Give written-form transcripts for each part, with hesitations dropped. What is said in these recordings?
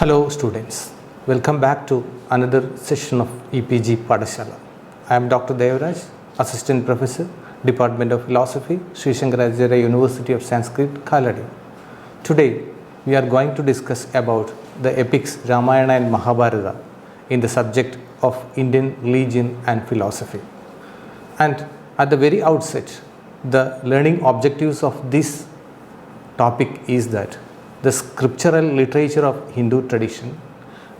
Hello students, welcome back to another session of EPG Padashala. I am Dr. Devaraj, Assistant Professor, Department of Philosophy, Sri Shankaracharya University of Sanskrit, Khaladi. Today we are going to discuss about the epics Ramayana and Mahabharata in the subject of Indian religion and philosophy. And at the very outset, the learning objectives of this topic is that the scriptural literature of Hindu tradition,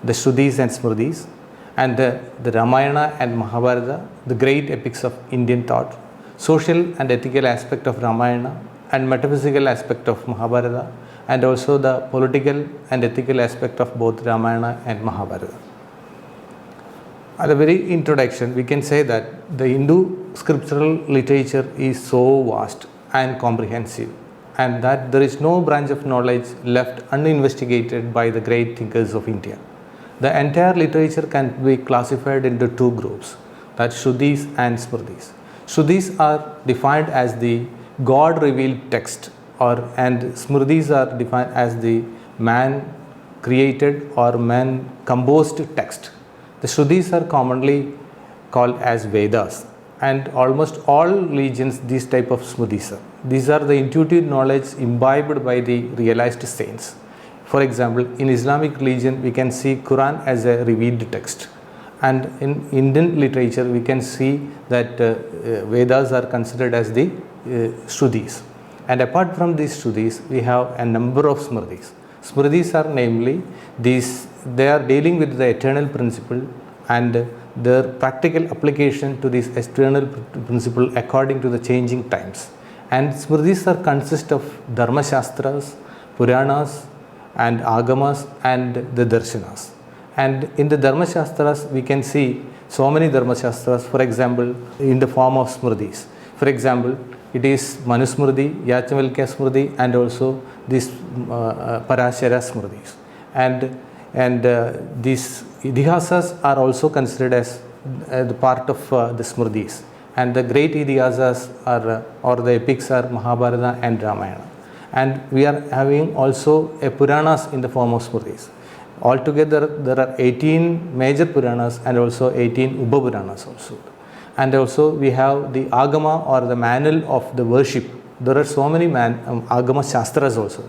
the Shrutis and Smritis, and the Ramayana and Mahabharata, the great epics of Indian thought, social and ethical aspect of Ramayana and metaphysical aspect of Mahabharata, and also the political and ethical aspect of both Ramayana and Mahabharata. At the very introduction, we can say that the Hindu scriptural literature is so vast and comprehensive, and that there is no branch of knowledge left uninvestigated by the great thinkers of India. The entire literature can be classified into two groups, that Shrutis and Smritis. Shrutis are defined as the God-revealed text, and Smritis are defined as the man-created or man-composed text. The Shrutis are commonly called as Vedas, and almost all religions these type of Smritis are. These are the intuitive knowledge imbibed by the realized saints. For example, in Islamic religion we can see Quran as a revealed text, and in Indian literature we can see that Vedas are considered as the Shrutis. And apart from these Shrutis, we have a number of Smritis. Smritis are namely they are dealing with the eternal principle and their practical application to this external principle according to the changing times. And Smritis are consist of Dharma Shastras, Puranas, and Agamas, and the Darshanas. And in the Dharma Shastras, we can see so many Dharma Shastras, for example, in the form of Smritis. For example, it is Manusmriti, Yajnavalkya Smriti, and also this Parashara Smritis. And these Idihasas are also considered as the part of the Smritis. And the great Idihasas or the epics are Mahabharata and Ramayana. And we are having also a Puranas in the form of Smritis. Altogether, there are 18 major Puranas and also 18 Upa-Puranas also. And also we have the Agama or the manual of the worship. There are so many Agama Shastras also.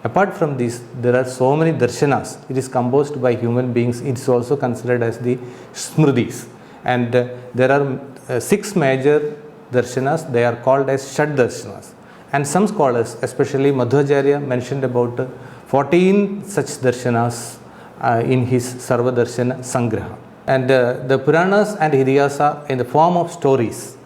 Apart from this, there are so many darshanas. It is composed by human beings. It is also considered as the Smritis. And there are 6 major darshanas. They are called as Shad darshanas. And some scholars, especially Madhvacharya, mentioned about 14 such darshanas in his Sarva Darshana Sangraha. And the Puranas and Idihasa in the form of stories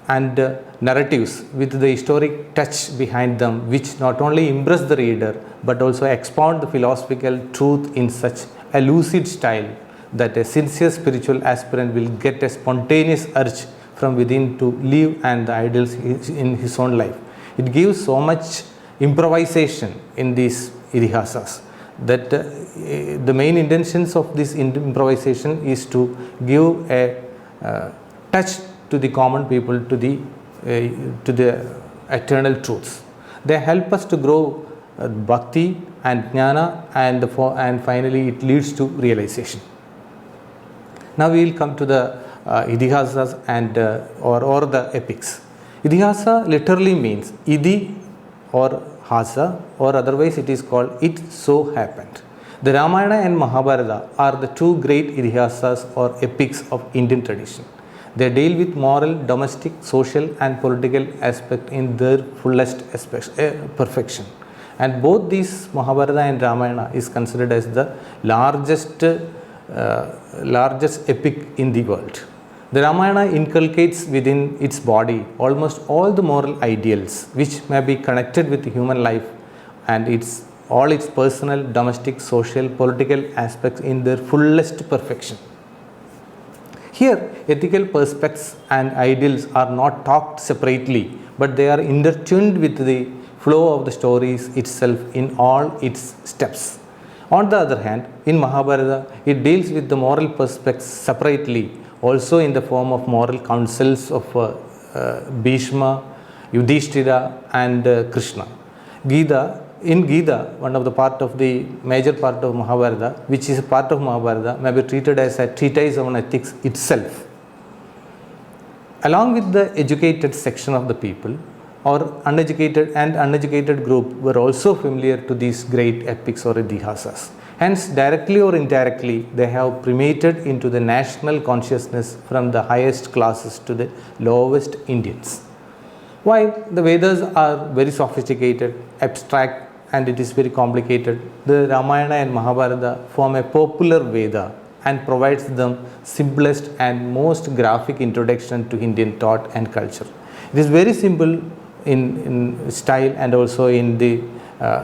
and narratives with the historic touch behind them, which not only impress the reader but also expound the philosophical truth in such a lucid style that a sincere spiritual aspirant will get a spontaneous urge from within to live and the ideals in his own life. It gives so much improvisation in these Idihasas that the main intentions of this improvisation is to give a touch to the common people, to the eternal truths. They help us to grow bhakti and jnana, and finally it leads to realization. Now we will come to the Idihasas and or the epics. Idihasa literally means Idi or Hasa, or otherwise it is called It So Happened. The Ramayana and Mahabharata are the two great Idihasas or epics of Indian tradition. They deal with moral, domestic, social and political aspect in their fullest perfection. And both these Mahabharata and Ramayana is considered as the largest epic in the world. The Ramayana inculcates within its body almost all the moral ideals which may be connected with human life and all its personal, domestic, social, political aspects in their fullest perfection. Here, ethical perspectives and ideals are not talked separately, but they are intertwined with the flow of the stories itself in all its steps. On the other hand, in Mahabharata, it deals with the moral perspectives separately, also in the form of moral counsels of Bhishma, Yudhishthira and Krishna. Gita in Gita, one of the part of the major part of Mahabharata, which is a part of Mahabharata, may be treated as a treatise on ethics itself. Along with the educated section of the people, or uneducated group were also familiar to these great epics or idihasas. Hence, directly or indirectly, they have permeated into the national consciousness from the highest classes to the lowest Indians. While the Vedas are very sophisticated, abstract, and it is very complicated, the Ramayana and Mahabharata form a popular Veda and provides them simplest and most graphic introduction to Indian thought and culture. It is very simple in style and also in the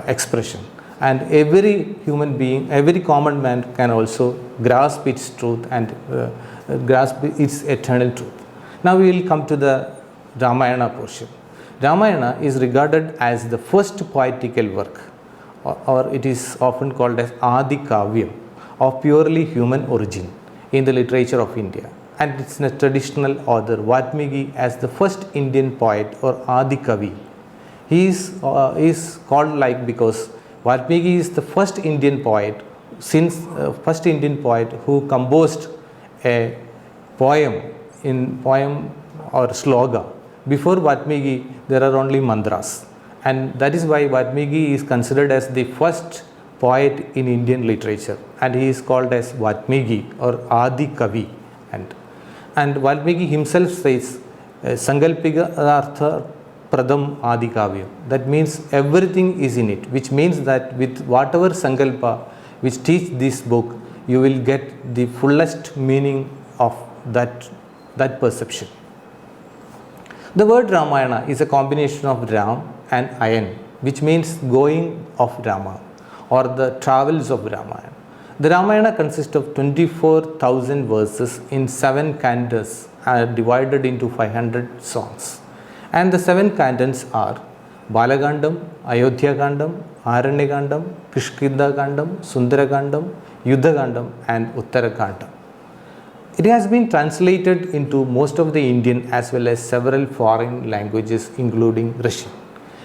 expression. And every human being, every common man can also grasp its truth and grasp its eternal truth. Now we will come to the Ramayana portion. Ramayana is regarded as the first poetical work, or it is often called as Adi Kavyam, of purely human origin in the literature of India. And it's a traditional author, Valmiki, as the first Indian poet or Adi Kavi. He is called like because Valmiki is the first Indian poet who composed a poem or sloga. Before Valmiki, there are only mantras, and that is why Valmiki is considered as the first poet in Indian literature, and he is called as Valmiki or Adi Kavi. And Valmiki himself says, Sankalpika Artha Pradam Adi Kavyam. That means everything is in it, which means that with whatever Sankalpa which teach this book, you will get the fullest meaning of that perception. The word Ramayana is a combination of Ram and Ayan, which means going of Rama or the travels of Ramayana. The Ramayana consists of 24,000 verses in 7 cantos divided into 500 songs. And the 7 cantons are Balagandam, Ayodhya Kandam, Aranyakandam, Kishkinda Kandam, Sundara Kandam, Yuddha Kandam, and Uttara Kandam. It has been translated into most of the Indian as well as several foreign languages, including Russian.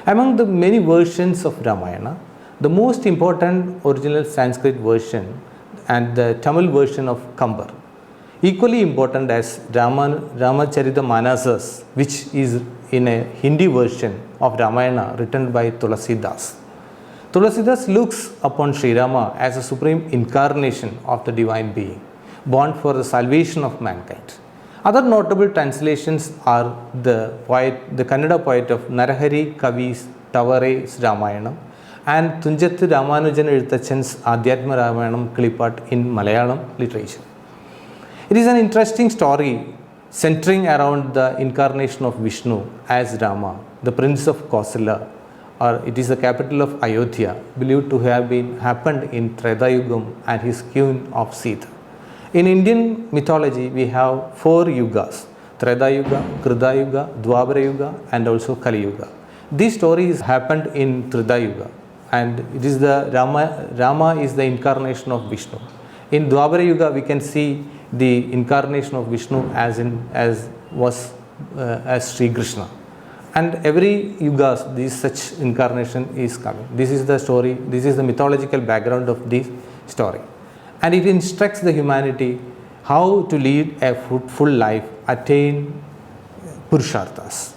Among the many versions of Ramayana, the most important original Sanskrit version and the Tamil version of Kambar. Equally important as Ramacharita Manasas, which is in a Hindi version of Ramayana written by Tulasidas. Tulasidas looks upon Sri Rama as a supreme incarnation of the divine being, born for the salvation of mankind. Other notable translations are the Kannada poet of Narahari Kavi's Tavare's Ramayana and Tunjathu Ramanujan Ezhuthachan's Adhyatma Ramayanam Kilipat in Malayalam literature. It is an interesting story centering around the incarnation of Vishnu as Rama, the prince of Kausala, or it is the capital of Ayodhya, believed to have happened in Tretayugam, and his queen of Sita. In Indian mythology, we have 4 yugas: Tretayuga, Kritayuga, Dwapara and also Kali Yuga. These stories happened in Tretayuga, and it is the Rama is the incarnation of Vishnu. In Dwapara Yuga, we can see the incarnation of Vishnu as Sri Krishna. And every yuga, such incarnation is coming. This is the story, this is the mythological background of this story. And it instructs the humanity how to lead a fruitful life, attain Purusharthas.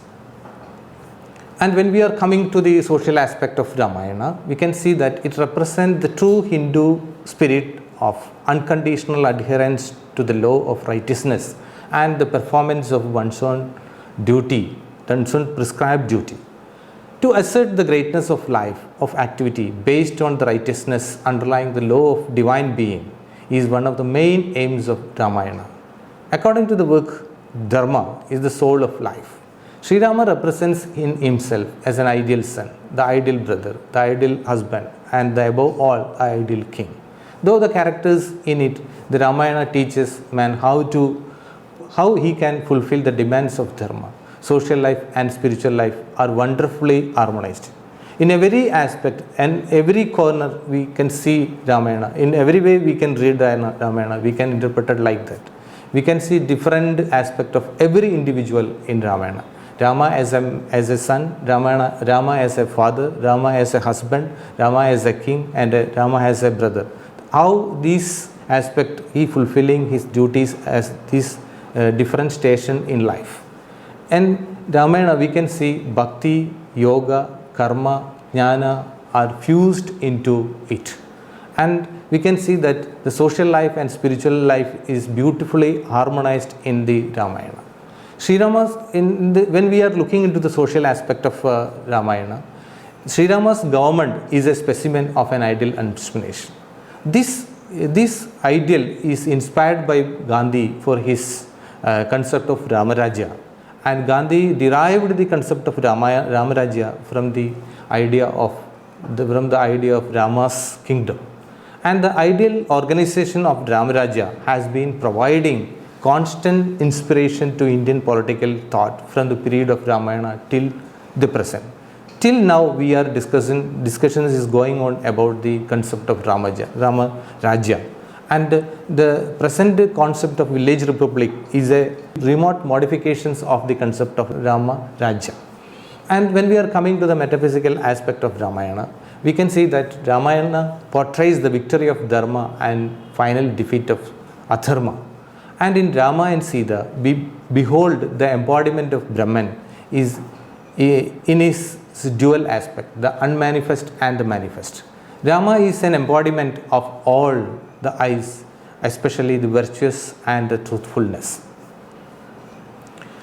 And when we are coming to the social aspect of Ramayana, we can see that it represents the true Hindu spirit of unconditional adherence to the law of righteousness and the performance of one's own duty, one's own prescribed duty. To assert the greatness of life, of activity based on the righteousness underlying the law of divine being is one of the main aims of Ramayana. According to the book, Dharma is the soul of life. Sri Rama represents in himself as an ideal son, the ideal brother, the ideal husband, and above all, the ideal king. Though the characters in it, the Ramayana teaches man how he can fulfill the demands of Dharma. Social life and spiritual life are wonderfully harmonized. In every aspect and every corner we can see Ramayana. In every way we can read Ramayana, we can interpret it like that. We can see different aspect of every individual in Ramayana. Rama as a son, Rama as a father, Rama as a husband, Rama as a king, and Rama as a brother. How these aspect he fulfilling his duties as this different station in life. And Ramayana we can see bhakti, yoga, karma, jnana are fused into it. And we can see that the social life and spiritual life is beautifully harmonized in the Ramayana. Sri Rama's, when we are looking into the social aspect of Ramayana, Sri Rama's government is a specimen of an ideal explanation. This ideal is inspired by Gandhi for his concept of Ramarajya, and Gandhi derived the concept of Ramarajya from the idea of Rama's kingdom. And the ideal organization of Ramarajya has been providing constant inspiration to Indian political thought from the period of Ramayana till the present. Till now we are discussions is going on about the concept of Ramarajya. And the present concept of village republic is a remote modifications of the concept of Ramarajya. And when we are coming to the metaphysical aspect of Ramayana, we can see that Ramayana portrays the victory of Dharma and final defeat of Adharma. And in Rama and Sita, behold the embodiment of Brahman is in his dual aspect, the unmanifest and the manifest. Rama is an embodiment of all the eyes, especially the virtuous and the truthfulness.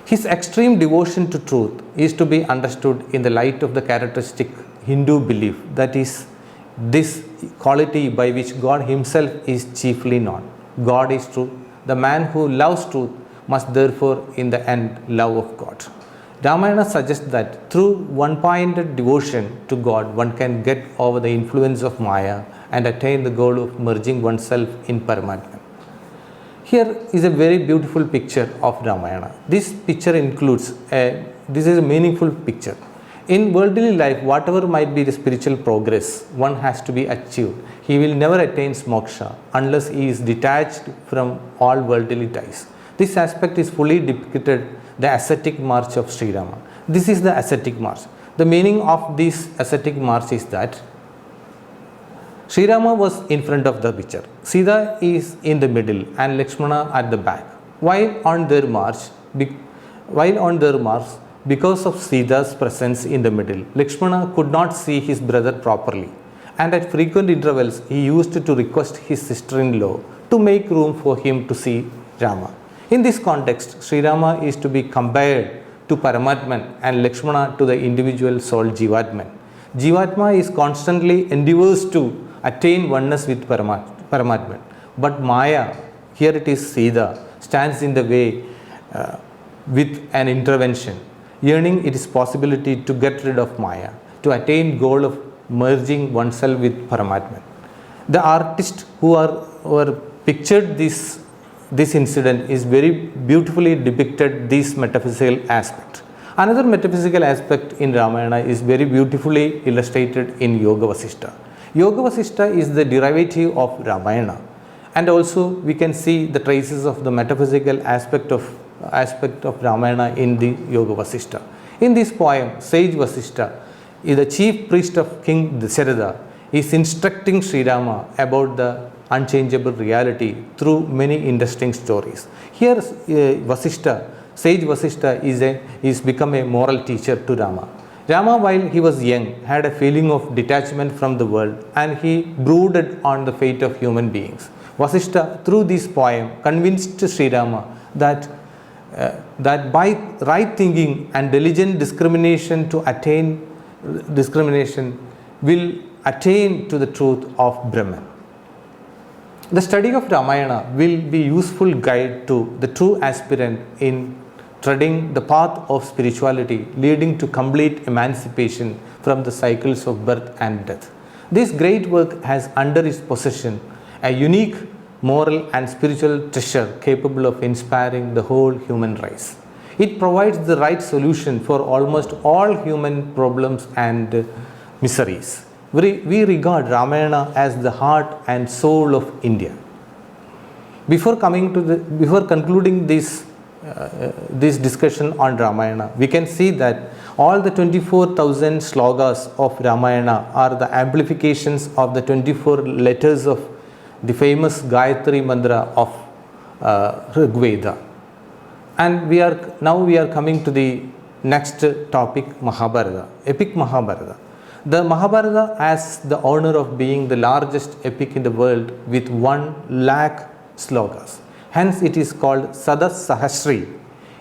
His extreme devotion to truth is to be understood in the light of the characteristic Hindu belief, that is, this quality by which God himself is chiefly known. God is truth. The man who loves truth must therefore in the end love of God. Ramayana suggests that through one-pointed devotion to God, one can get over the influence of Maya and attain the goal of merging oneself in Paramatma. Here is a very beautiful picture of Ramayana. This picture includes this is a meaningful picture. In worldly life, whatever might be the spiritual progress one has to be achieved, he will never attain moksha unless he is detached from all worldly ties. This aspect is fully depicted the ascetic march of Sri Rama. This is the ascetic march. The meaning of this ascetic march is that Sri Rama was in front of the picture, Sita is in the middle, and Lakshmana at the back. While on their march, because of Sita's presence in the middle, Lakshmana could not see his brother properly, and at frequent intervals he used to request his sister-in-law to make room for him to see Rama. In this context, Sri Rama is to be compared to Paramatman and Lakshmana to the individual soul Jivatman. Jivatma is constantly endeavors to attain oneness with Paramatman. But Maya, here it is Sita, stands in the way with an intervention, yearning its possibility to get rid of Maya, to attain goal of merging oneself with Paramatman. The artist who pictured this incident is very beautifully depicted this metaphysical aspect. Another metaphysical aspect in Ramayana is very beautifully illustrated in Yoga Vasishta. Yoga Vasishta is the derivative of Ramayana, and also we can see the traces of the metaphysical aspect of Ramayana in the Yoga Vasishta. In this poem, sage Vasishta is the chief priest of King Dasharatha, is instructing Sri Rama about the unchangeable reality through many interesting stories. Here sage Vasishta is become a moral teacher to Rama. Rama, while he was young, had a feeling of detachment from the world, and he brooded on the fate of human beings. Vasishta, through this poem, convinced Sri Rama that by right thinking and diligent discrimination will attain to the truth of Brahman. The study of Ramayana will be a useful guide to the true aspirant in treading the path of spirituality, leading to complete emancipation from the cycles of birth and death. This great work has under its possession a unique moral and spiritual treasure capable of inspiring the whole human race. It provides the right solution for almost all human problems and miseries. We regard Ramayana as the heart and soul of India. Before concluding this this discussion on Ramayana, we can see that all the 24,000 slokas of Ramayana are the amplifications of the 24 letters of the famous Gayatri mantra of Rig Veda. And we are coming to the next topic, Mahabharata, epic Mahabharata. The Mahabharata has the honor of being the largest epic in the world with 1 lakh slokas. Hence it is called Sadas Sahasri.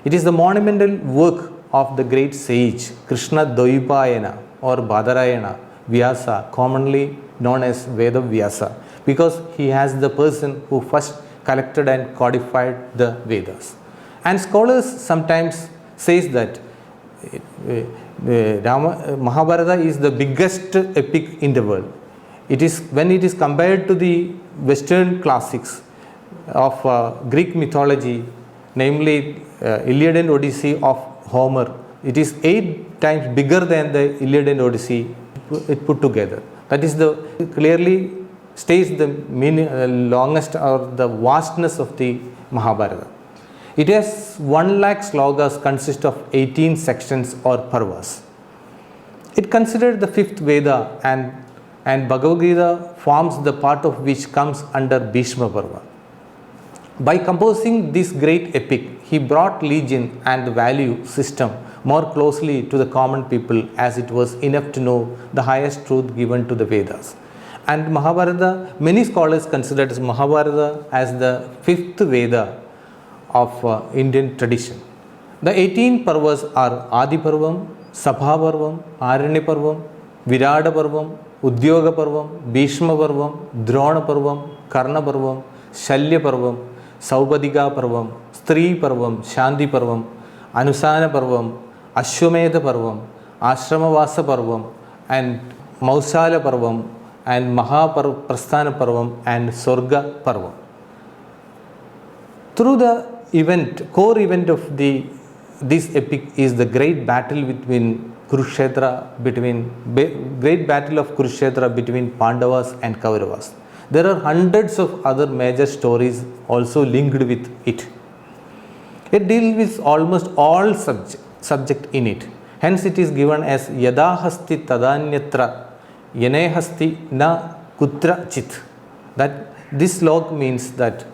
It is the monumental work of the great sage Krishna Dvaipayana or Badarayana Vyasa, commonly known as Veda Vyasa, because he has the person who first collected and codified the Vedas. And scholars sometimes says that Mahabharata is the biggest epic in the world. It is when it is compared to the Western classics of Greek mythology, namely Iliad and Odyssey of Homer, it is 8 times bigger than the Iliad and Odyssey it put together. That is the clearly states the longest or the vastness of the Mahabharata. It has 1 lakh slokas, consist of 18 sections or parvas. It considered the 5th Veda, and Bhagavad Gita forms the part of which comes under Bhishma Parva. By composing this great epic, he brought religion and the value system more closely to the common people, as it was enough to know the highest truth given to the Vedas. And Mahabharata, many scholars consider Mahabharata as the 5th Veda of Indian tradition. The 18 parvas are Adi Parvam, Sabha Parvam, Aranya Parvam, Virada Parvam, Udyoga Parvam, Bhishma Parvam, Drona Parvam, Karna Parvam, Shalya Parvam, Saubadika Parvam, Stri Parvam, Shanti Parvam, Anusana Parvam, Ashwamedha Parvam, Ashramavasa Parvam, and Mausala Parvam, and Mahaprasthana Parvam, and Sorga Parvam. Through the core event of this epic is the great battle of Kurukshetra between Pandavas and Kauravas. There are hundreds of other major stories also linked with it. It deals with almost all subject in it. Hence it is given as Yada Hasti Tadanyatra Yane Hasti Na Kutra Chit. That this slok means that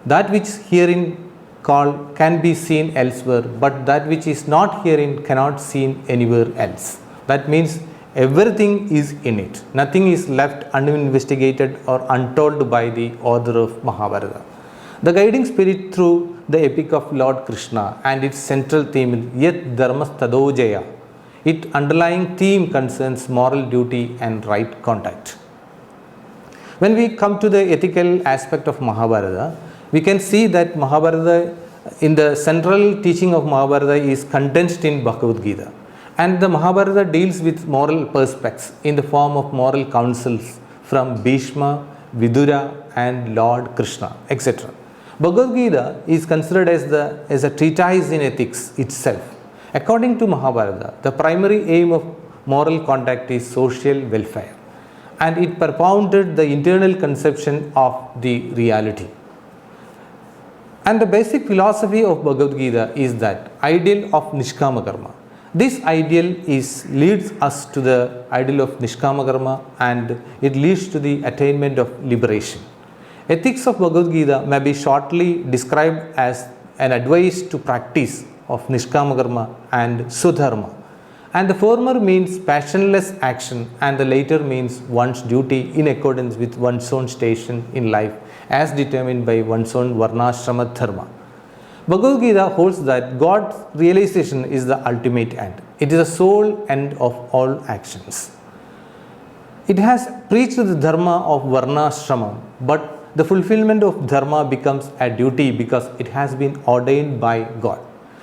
that which herein called can be seen elsewhere, but that which is not herein cannot seen anywhere else. That means everything is in it. Nothing is left uninvestigated or untold by the author of Mahabharata. The guiding spirit through the epic of Lord Krishna and its central theme, Yat Dharmas Tadojaya, its underlying theme concerns moral duty and right conduct. When we come to the ethical aspect of Mahabharata, we can see that Mahabharata, in the central teaching of Mahabharata, is condensed in Bhagavad Gita. And the Mahabharata deals with moral perspectives in the form of moral counsels from Bhishma, Vidura, and Lord Krishna, etc. Bhagavad Gita is considered as a treatise in ethics itself. According to Mahabharata, the primary aim of moral conduct is social welfare, and it propounded the internal conception of the reality. And the basic philosophy of Bhagavad Gita is that ideal of Nishkama Karma. This ideal leads us to the ideal of Nishkama Karma, and it leads to the attainment of liberation. Ethics of Bhagavad Gita may be shortly described as an advice to practice of Nishkama Karma and Sudharma. And the former means passionless action, and the later means one's duty in accordance with one's own station in life as determined by one's own Varnashrama Dharma. Bhagavad Gita holds that God's realization is the ultimate end. It is the sole end of all actions. It has preached the Dharma of Varnashrama, but the fulfillment of Dharma becomes a duty because it has been ordained by God.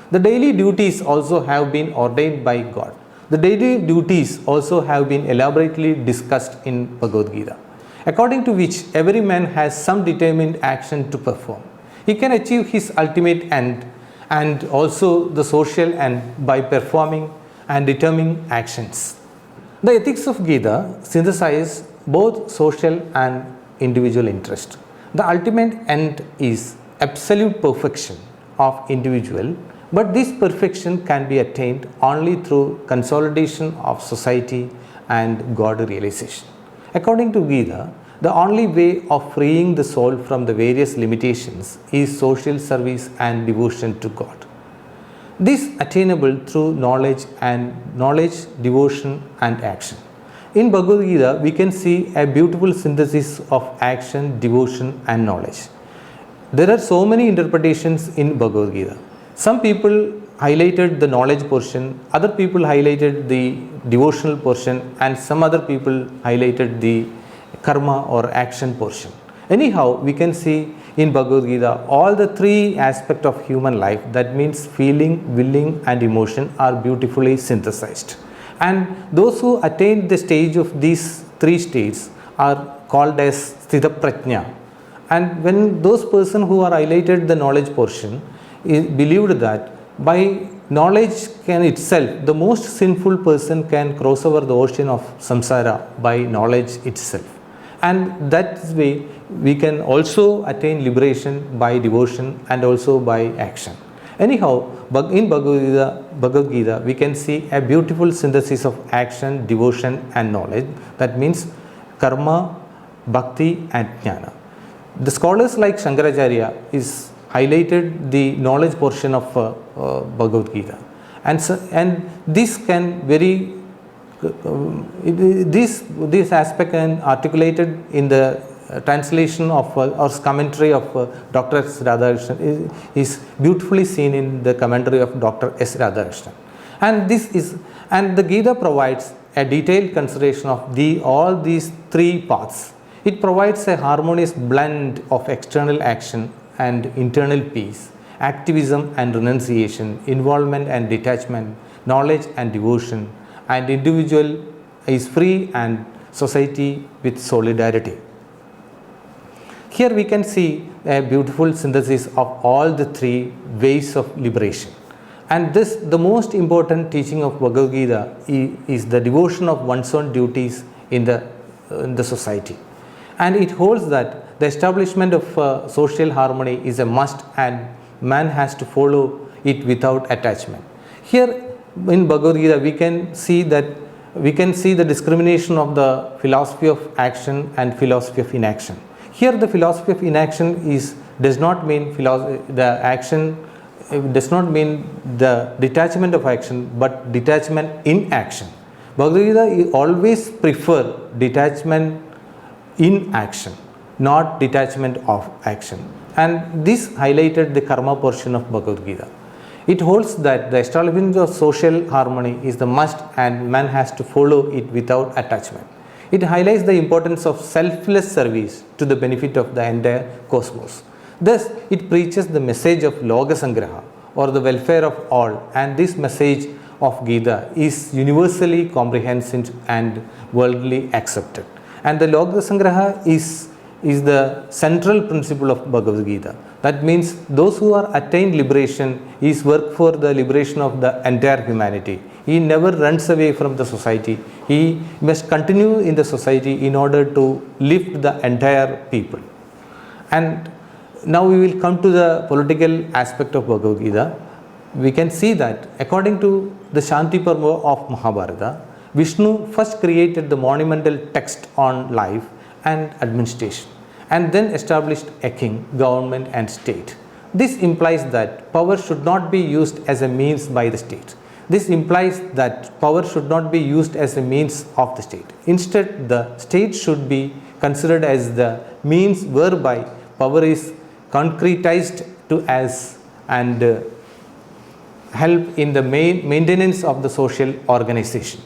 The daily duties also have been ordained by God. The daily duties also have been elaborately discussed in Bhagavad Gita, according to which every man has some determined action to perform. He can achieve his ultimate end and also the social end by performing and determining actions. The ethics of Gita synthesize both social and individual interest. The ultimate end is absolute perfection of individual, but this perfection can be attained only through consolidation of society and God realization. According to Gita, the only way of freeing the soul from the various limitations is social service and devotion to God. This attainable through knowledge, devotion and action. In Bhagavad Gita, we can see a beautiful synthesis of action, devotion and knowledge. There are so many interpretations in Bhagavad Gita. Some people highlighted the knowledge portion, other people highlighted the devotional portion, and some other people highlighted the karma or action portion. Anyhow, we can see in Bhagavad Gita all the three aspects of human life, that means feeling, willing and emotion, are beautifully synthesized. And those who attain the stage of these three states are called as Sthita Prajna. And when those persons who are highlighted the knowledge portion believed that by knowledge can itself, the most sinful person can cross over the ocean of samsara by knowledge itself. And that way we can also attain liberation by devotion and also by action. Anyhow, in Bhagavad Gita, we can see a beautiful synthesis of action, devotion and knowledge. That means karma, bhakti and jnana. The scholars like Shankaracharya is highlighted the knowledge portion of Bhagavad Gita, and this can this aspect can articulated in the translation of or commentary of Dr. S. Radhakrishnan is beautifully seen in the commentary of Dr. S. Radhakrishnan, and the Gita provides a detailed consideration of all these three paths. It provides a harmonious blend of external action and internal peace, activism and renunciation, involvement and detachment, knowledge and devotion, and individual is free and society with solidarity. Here we can see a beautiful synthesis of all the three ways of liberation. And the most important teaching of Bhagavad Gita is the devotion of one's own duties in the society. And it holds that the establishment of social harmony is a must and man has to follow it without attachment. Here in Bhagavad Gita we can see the discrimination of the philosophy of action and philosophy of inaction. Here the philosophy of inaction does not mean the detachment of action, but detachment in action. Bhagavad Gita always prefer detachment in action, not detachment of action. And this highlighted the karma portion of Bhagavad Gita. It holds that the establishment of social harmony is the must and man has to follow it without attachment. It highlights the importance of selfless service to the benefit of the entire cosmos. Thus, it preaches the message of Loka Sangraha or the welfare of all, and this message of Gita is universally comprehensive and worldly accepted. And the Loka Sangraha is the central principle of Bhagavad Gita. That means those who are attained liberation is work for the liberation of the entire humanity. He never runs away from the society. He must continue in the society in order to lift the entire people. And now we will come to the political aspect of Bhagavad Gita. We can see that according to the Shanti Parva of Mahabharata, Vishnu first created the monumental text on life and administration, and then established a king, government and state. This implies that power should not be used as a means by the state. This implies that power should not be used as a means of the state. Instead, the state should be considered as the means whereby power is concretized to us and help in the maintenance of the social organization.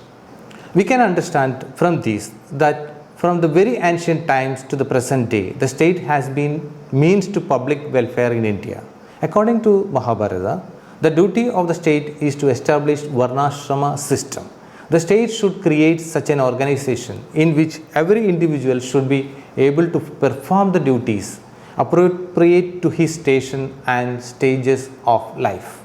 We can understand from this that from the very ancient times to the present day, the state has been means to public welfare in India. According to Mahabharata, the duty of the state is to establish Varnashrama system. The state should create such an organization in which every individual should be able to perform the duties appropriate to his station and stages of life.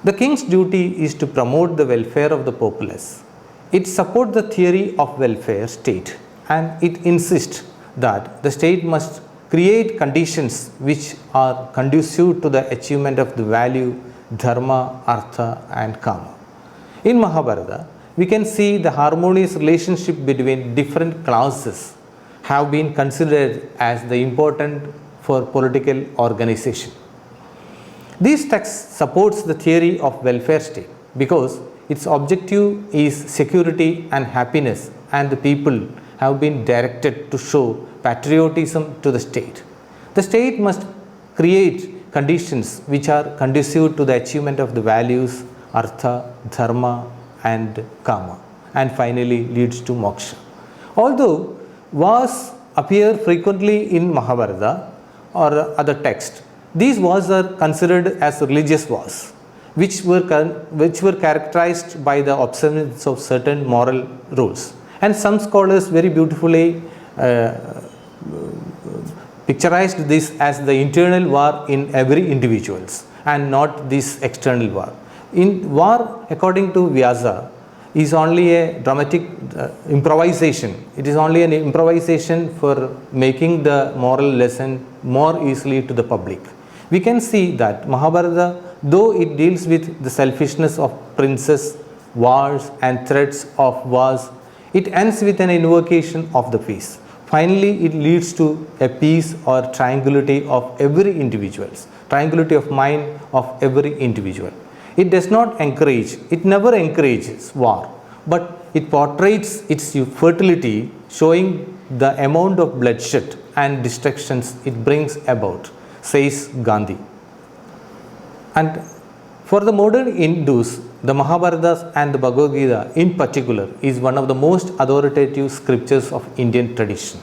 The king's duty is to promote the welfare of the populace. It supports the theory of welfare state, and it insists that the state must create conditions which are conducive to the achievement of the value dharma, artha and kama. In Mahabharata, we can see the harmonious relationship between different classes have been considered as the important for political organization. These texts supports the theory of welfare state because its objective is security and happiness, and the people have been directed to show patriotism to the state. The state must create conditions which are conducive to the achievement of the values artha, dharma and kama, and finally leads to moksha. Although wars appear frequently in Mahabharata or other texts, these wars are considered as religious wars, which were characterized by the observance of certain moral rules. And some scholars very beautifully picturized this as the internal war in every individuals and not this external war. In war, according to Vyasa, is only a dramatic improvisation. It is only an improvisation for making the moral lesson more easily to the public. We can see that Mahabharata, though it deals with the selfishness of princes, wars and threats of wars, it ends with an invocation of the peace. Finally, it leads to a peace or tranquility of every individual, tranquility of mind of every individual. It does not encourage, it never encourages war, but it portrays its fertility, showing the amount of bloodshed and destructions it brings about, says Gandhi. And for the modern Hindus, the Mahabharata and the Bhagavad Gita in particular is one of the most authoritative scriptures of Indian tradition.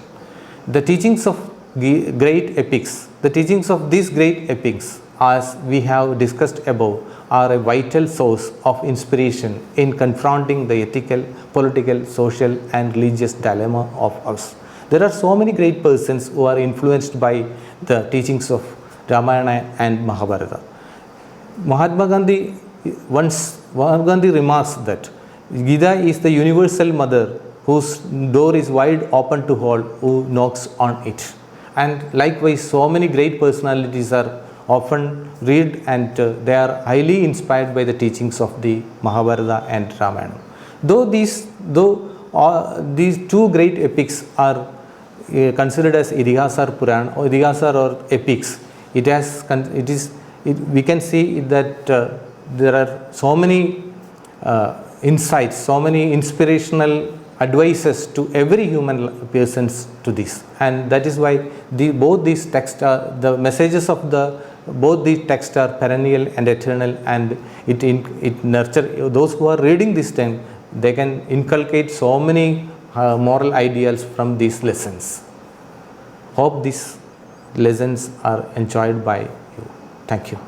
The teachings of great epics, the teachings of these great epics, as we have discussed above, are a vital source of inspiration in confronting the ethical, political, social and religious dilemma of us. There are so many great persons who are influenced by the teachings of Ramayana and Mahabharata. Mahatma Gandhi remarks that Gita is the universal mother whose door is wide open to all who knocks on it. And likewise, so many great personalities are often read and they are highly inspired by the teachings of the Mahabharata and Ramayana. Though these two great epics are considered as Idihasa or Purana or Idihasa or epics, we can see that there are so many insights, so many inspirational advices to every human persons to this, and that is why both these texts are the messages of both these texts are perennial and eternal, and it nurture those who are reading this time. They can inculcate so many moral ideals from these lessons. Hope these lessons are enjoyed by you. Thank you.